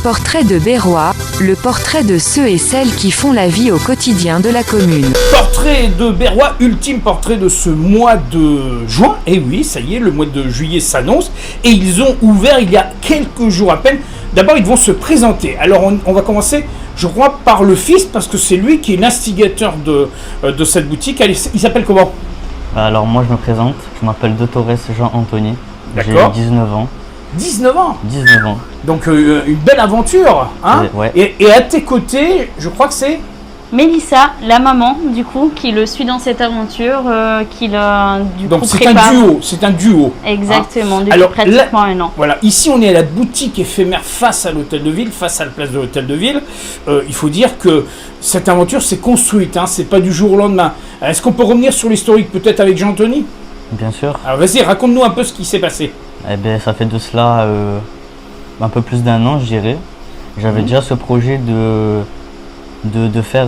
Portrait de Berrois, le portrait de ceux et celles qui font la vie au quotidien de la commune. Portrait de Berrois, ultime portrait de ce mois de juin. Et oui, ça y est, le mois de juillet s'annonce. Et ils ont ouvert il y a quelques jours à peine. D'abord, ils vont se présenter. Alors, on va commencer, je crois, par le fils, parce que c'est lui qui est l'instigateur de cette boutique. Allez, il s'appelle comment? Alors, moi, je me présente. Je m'appelle De Torres Jean-Anthony. D'accord. J'ai 19 ans. 19 ans. 19 ans. Donc, une belle aventure. Hein, ouais. Et à tes côtés, je crois que c'est... Mélissa, la maman, du coup, qui le suit dans cette aventure, qui le Donc coup c'est prépare. c'est un duo. Exactement, Hein. depuis Alors, pratiquement un an. Voilà, ici on est à la boutique éphémère face à l'hôtel de ville, face à la place de l'hôtel de ville. Il faut dire que cette aventure s'est construite, hein, c'est pas du jour au lendemain. Est-ce qu'on peut revenir sur l'historique peut-être avec Jean-Anthony? Bien sûr. Alors vas-y, raconte-nous un peu ce qui s'est passé. Eh bien, ça fait de cela un peu plus d'un an, je dirais. J'avais déjà ce projet de faire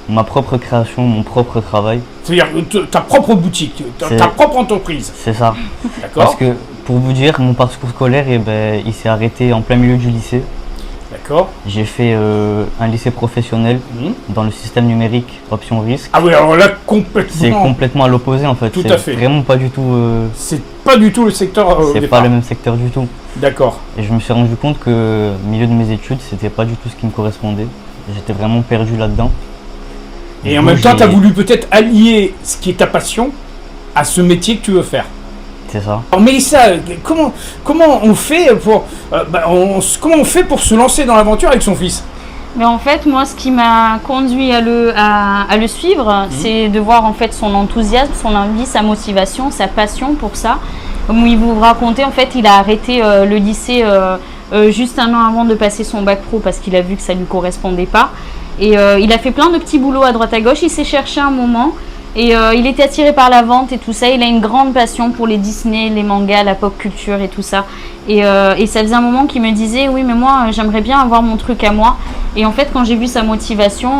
ma propre création, mon propre travail. C'est-à-dire ta propre boutique, ta propre entreprise. C'est ça. D'accord. Parce que, pour vous dire, mon parcours scolaire, il s'est arrêté en plein milieu du lycée. D'accord. J'ai fait un lycée professionnel dans le système numérique, option risque. Ah oui, alors là, complètement. C'est complètement à l'opposé en fait. Tout à fait. Vraiment pas du tout. C'est pas du tout le secteur. C'est pas le même secteur du tout. D'accord. Et je me suis rendu compte que au milieu de mes études, c'était pas du tout ce qui me correspondait. J'étais vraiment perdu là-dedans. Et en même temps, tu as voulu peut-être allier ce qui est ta passion à ce métier que tu veux faire. C'est ça. Alors Mélissa, comment on fait pour comment on fait pour se lancer dans l'aventure avec son fils? Mais en fait, moi, ce qui m'a conduit à le suivre, c'est de voir en fait son enthousiasme, son envie, sa motivation, sa passion pour ça. Comme il vous racontait, en fait, il a arrêté le lycée juste un an avant de passer son bac pro parce qu'il a vu que ça lui correspondait pas. Et il a fait plein de petits boulots à droite à gauche. Il s'est cherché un moment. Et il était attiré par la vente et tout ça. Il a une grande passion pour les Disney, les mangas, la pop culture et tout ça. Et ça faisait un moment qu'il me disait, oui, mais moi, j'aimerais bien avoir mon truc à moi. Et en fait, quand j'ai vu sa motivation,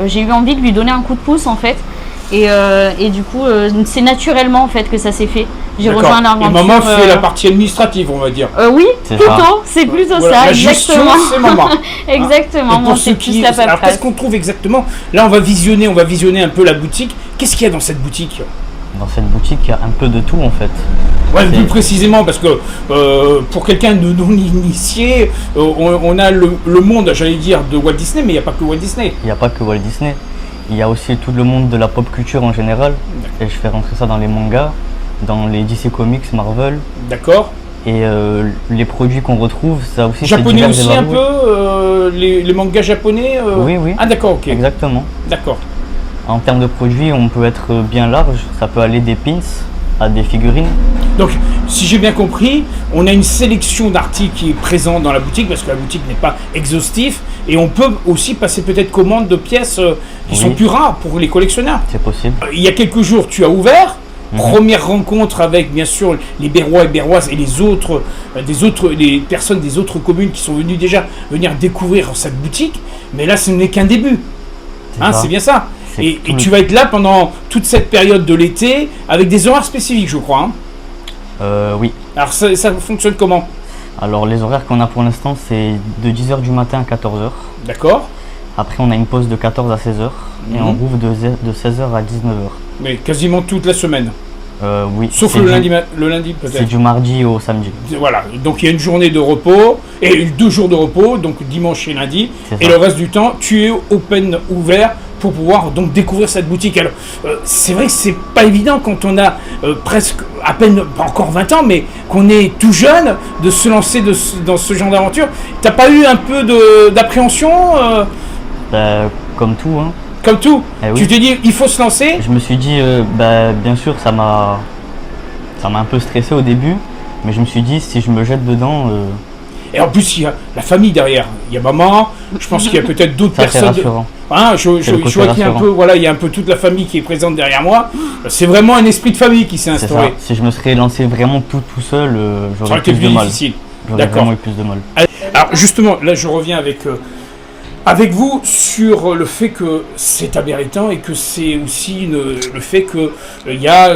j'ai eu envie de lui donner un coup de pouce, en fait. Et du coup, c'est naturellement, en fait, que ça s'est fait. J'ai rejoint l'aventure. Et maman fait la partie administrative, on va dire. Oui, plutôt. C'est plutôt voilà, ça, la exactement. Gestion, c'est maman. Exactement. Et pour ceux qui... Alors, qu'est-ce qu'on trouve exactement? Là, on va visionner un peu la boutique. Qu'est-ce qu'il y a dans cette boutique? Dans cette boutique, il y a un peu de tout en fait. Ouais, plus précisément, parce que pour quelqu'un de non initié, on a le monde, j'allais dire, de Walt Disney, mais il n'y a pas que Walt Disney. Il n'y a pas que Walt Disney. Il y a aussi tout le monde de la pop culture en général. Et je fais rentrer ça dans les mangas, dans les DC Comics, Marvel. D'accord. Et les produits qu'on retrouve, ça aussi. Japonais aussi un peu, les mangas japonais. Oui. Ah d'accord, ok. Exactement. D'accord. En termes de produits, on peut être bien large. Ça peut aller des pins à des figurines. Donc, si j'ai bien compris, on a une sélection d'articles qui est présente dans la boutique, parce que la boutique n'est pas exhaustive, et on peut aussi passer peut-être commande de pièces qui sont plus rares pour les collectionneurs. C'est possible. Il y a quelques jours, tu as ouvert. Première rencontre avec, bien sûr, les Berrois et Berroises et les personnes des autres communes qui sont venues déjà venir découvrir cette boutique. Mais là, ce n'est qu'un début. C'est bien ça. Et tu vas être là pendant toute cette période de l'été avec des horaires spécifiques, je crois. Oui. Alors ça fonctionne comment? Alors les horaires qu'on a pour l'instant, c'est de 10h du matin à 14h. D'accord. Après on a une pause de 14 à 16h et on rouvre de 16h à 19h. Mais quasiment toute la semaine. Oui. Sauf le lundi peut-être. C'est du mardi au samedi. Voilà, donc il y a une journée de repos et 2 jours de repos, donc dimanche et lundi. Et le reste du temps, tu es ouvert pour pouvoir donc découvrir cette boutique. Alors, c'est vrai que c'est pas évident quand on a presque à peine, pas encore 20 ans, mais qu'on est tout jeune, de se lancer dans ce genre d'aventure. T'as pas eu un peu d'appréhension Comme tout, hein. Comme tout. Oui. Tu t'es dit, il faut se lancer? Je me suis dit, bien sûr, ça m'a un peu stressé au début, mais je me suis dit, si je me jette dedans... Et en plus, il y a la famille derrière. Il y a maman, je pense qu'il y a peut-être d'autres personnes. C'est rassurant. Je vois qu'il y a un peu, voilà, il y a un peu toute la famille qui est présente derrière moi. C'est vraiment un esprit de famille qui s'est instauré. Si je me serais lancé vraiment tout seul, j'aurais plus de mal. Difficile. J'aurais vraiment eu plus de mal. Alors justement, là je reviens avec vous sur le fait que c'est aberrant et que c'est aussi le fait qu'il y a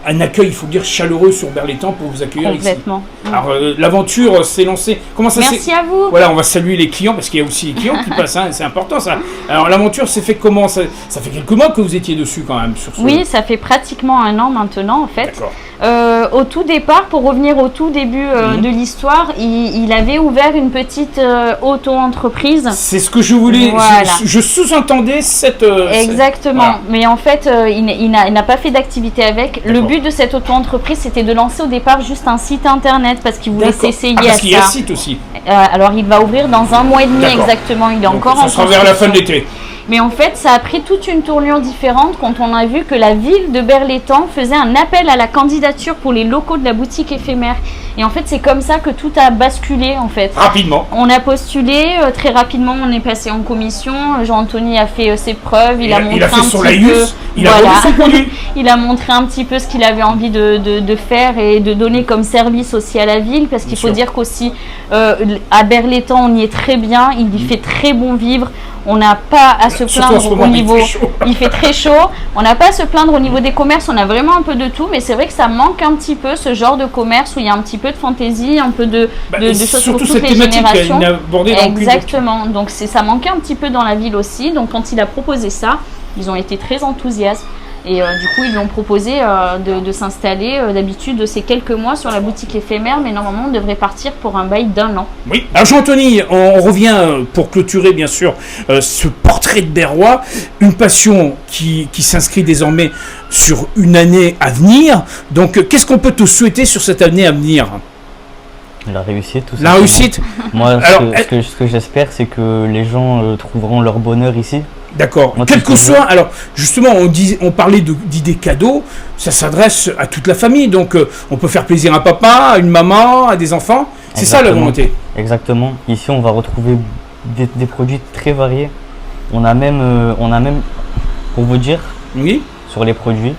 un accueil, il faut dire, chaleureux sur Berlétan pour vous accueillir Complètement. ici. Alors, l'aventure s'est lancée. Comment ça Merci à vous. Voilà, on va saluer les clients parce qu'il y a aussi les clients qui passent, hein, c'est important ça. Alors, l'aventure s'est fait comment ça fait quelques mois que vous étiez dessus quand même sur ce... Oui, ça fait pratiquement 1 an maintenant en fait. D'accord. Au tout départ, pour revenir au tout début de l'histoire, il avait ouvert une petite auto-entreprise. C'est ce que je voulais. Voilà. Je sous-entendais cette. Exactement. Voilà. Mais en fait, il n'a pas fait d'activité avec. Le but de cette auto-entreprise, c'était de lancer au départ juste un site internet parce qu'il voulait s'essayer à ça. Parce qu'il y a un site aussi. Alors, il va ouvrir dans 1 mois et demi D'accord. exactement. Il est Donc, encore ça en sera vers la fin de construction. l'été. Mais en fait, ça a pris toute une tournure différente quand on a vu que la ville de Berlétan faisait un appel à la candidature pour les locaux de la boutique éphémère. Et en fait, c'est comme ça que tout a basculé en fait. Rapidement. On a postulé, très rapidement on est passé en commission, Jean-Anthony a fait ses preuves, il a montré Il a fait un son petit laïus, peu, il a vendu son produit. il a montré un petit peu ce qu'il avait envie de faire et de donner comme service aussi à la ville, parce qu'il faut dire qu'aussi à Berlétan on y est très bien, il y fait très bon vivre. On n'a pas à se plaindre au niveau. Il fait très chaud. On n'a pas à se plaindre au niveau des commerces. On a vraiment un peu de tout, mais c'est vrai que ça manque un petit peu ce genre de commerce où il y a un petit peu de fantaisie, un peu de choses pour toutes les générations. Exactement. Donc ça manquait un petit peu dans la ville aussi. Donc quand il a proposé ça, ils ont été très enthousiastes. Et du coup, ils lui ont proposé de s'installer. D'habitude, c'est quelques mois sur la boutique éphémère, mais normalement, on devrait partir pour un bail d'1 an. Oui. Alors, Jean-Anthony, on revient pour clôturer, bien sûr, ce portrait de Berrois. Une passion qui s'inscrit désormais sur une année à venir. Donc, qu'est-ce qu'on peut te souhaiter sur cette année à venir ? La réussite, tout ça. La réussite. Moi, ce que j'espère, c'est que les gens trouveront leur bonheur ici. D'accord. Quel que soit, alors justement, on parlait d'idées cadeaux, ça s'adresse à toute la famille, donc on peut faire plaisir à papa, à une maman, à des enfants. C'est ça la volonté. Exactement. Ici, on va retrouver des produits très variés. On a même, pour vous dire, oui, sur les produits,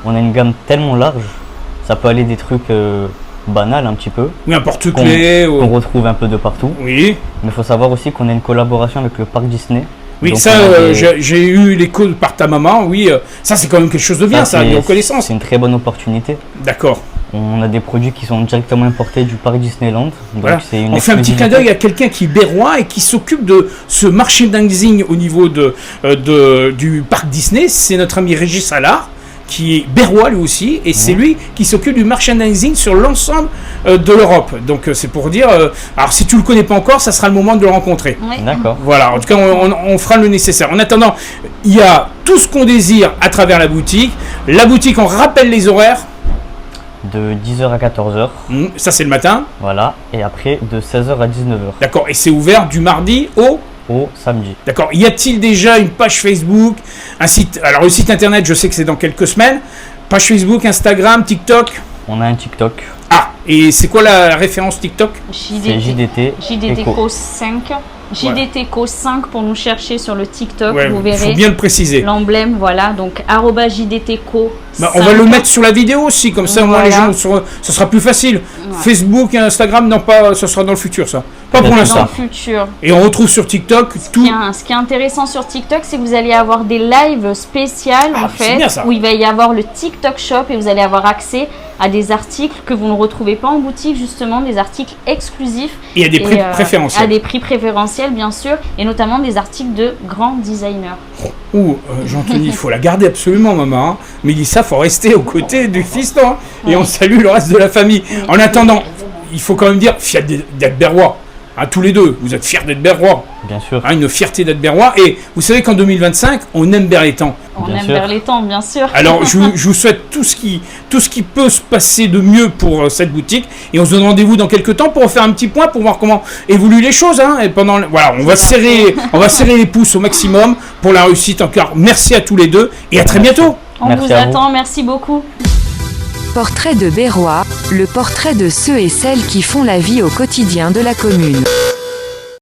on a une gamme tellement large, ça peut aller des trucs banals un petit peu. Oui, un porte-clés. Qu'on retrouve un peu de partout. Oui. Mais il faut savoir aussi qu'on a une collaboration avec le parc Disney. Oui, donc ça, j'ai eu l'écho par ta maman, oui, ça c'est quand même quelque chose de bien, ça, une reconnaissance. C'est une très bonne opportunité. D'accord. On a des produits qui sont directement importés du parc Disneyland. Donc voilà. C'est on fait un petit clin d'œil à quelqu'un qui est berrois et qui s'occupe de ce merchandising au niveau du parc Disney, c'est notre ami Régis Allard, qui est berrois lui aussi, et c'est lui qui s'occupe du merchandising sur l'ensemble de l'Europe. Donc c'est pour dire, alors si tu le connais pas encore, ça sera le moment de le rencontrer. Oui. D'accord. Voilà, en tout cas on fera le nécessaire. En attendant, il y a tout ce qu'on désire à travers la boutique. La boutique, on rappelle les horaires. De 10h à 14h. Ça c'est le matin. Voilà, et après de 16h à 19h. D'accord, et c'est ouvert du mardi au samedi. D'accord. Y a-t-il déjà une page Facebook, un site? Alors le site internet, je sais que c'est dans quelques semaines. Page Facebook, Instagram, TikTok. On a un TikTok. Ah, et c'est quoi la référence TikTok? C'est JDT Co 5. JDT Co 5 pour nous chercher sur le TikTok, vous verrez. Il faut bien le préciser. L'emblème, voilà, donc @JDT Co 5. On va le mettre sur la vidéo aussi, comme ça au moins les gens, ça sera plus facile. Ouais. Facebook et Instagram, non pas, ça sera dans le futur ça. Pas pour l'instant. Dans le futur. Et on retrouve sur TikTok tout. Ce qui est intéressant sur TikTok, c'est que vous allez avoir des lives spéciales en fait, où il va y avoir le TikTok Shop et vous allez avoir accès à des articles que vous ne retrouvez pas en boutique, justement, des articles exclusifs. Et à des prix préférentiels. À des prix préférentiels, bien sûr, et notamment des articles de grands designers. Jean-Anthony, il faut la garder absolument, maman. Hein. Mélissa, il faut rester aux côtés du fiston. Hein. Et on salue le reste de la famille. En attendant, il faut quand même dire, fier d'être berrois. Hein, tous les deux, vous êtes fiers d'être berrois. Bien sûr. Hein, une fierté d'être berrois. Et vous savez qu'en 2025, on aime Berlétan. On aime Berlétan, bien sûr. Alors, je vous souhaite tout ce qui peut se passer de mieux pour cette boutique. Et on se donne rendez-vous dans quelques temps pour faire un petit point, pour voir comment évoluent les choses. Hein. Et voilà, on va serrer les pouces au maximum pour la réussite. Encore merci à tous les deux et à très bientôt. On vous attend, merci beaucoup. Portrait de Berrois, le portrait de ceux et celles qui font la vie au quotidien de la commune.